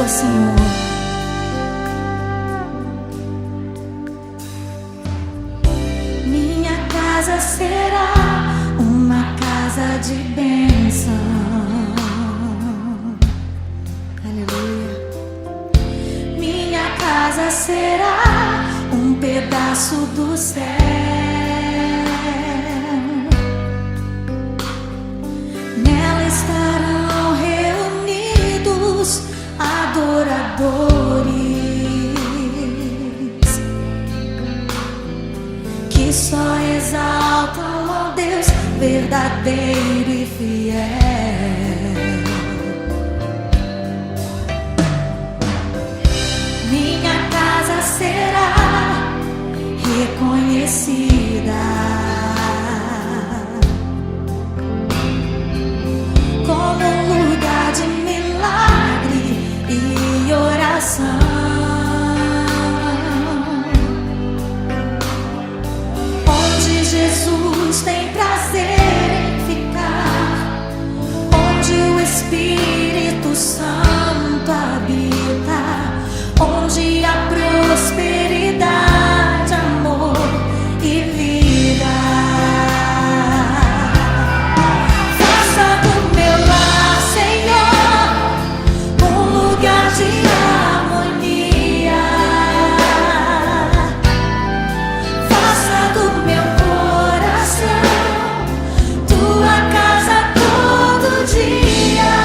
Senhor. Minha casa será uma casa de bênção. Aleluia. Minha casa será um pedaço do céu. Nela estarão reunidos adoradores que só exaltam ao Deus verdadeiro e fiel. Minha casa será reconhecida como um lugar de milagre e oração, onde Jesus tem prazer em ficar, onde o Espírito Santo habita, onde há prosperidade, amor e vida. Faça do meu lar, Senhor, um lugar de harmonia. Faça do meu coração tua casa todo dia.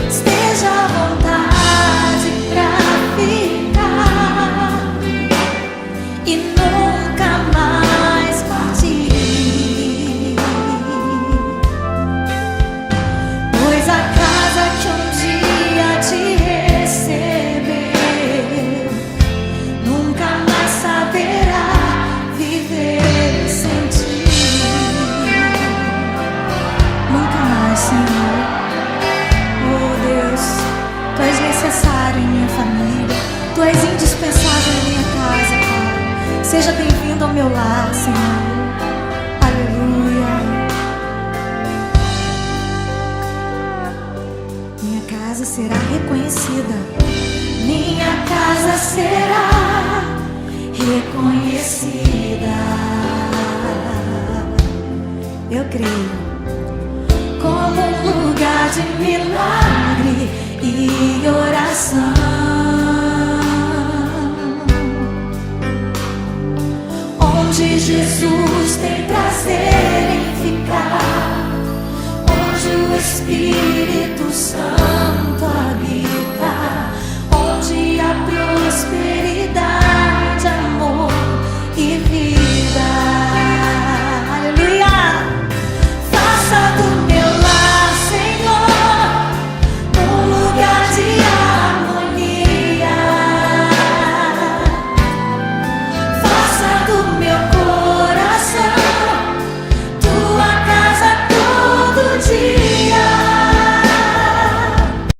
Esteja à vontade pra ficar e nunca mais partir, pois a casa que um dia te recebeu nunca mais saberá viver sem ti. Nunca mais, Senhor. Oh Deus, Tu és necessário em minha família, Tu és indispensável em minha casa, Pai. Seja bem-vindo ao meu lar, Senhor. Aleluia. Minha casa será reconhecida. Minha casa será reconhecida. Eu creio. Como um lugar de milagre e oração, onde Jesus tem prazer em ficar, onde o Espírito Santo habita, onde há prosperidade.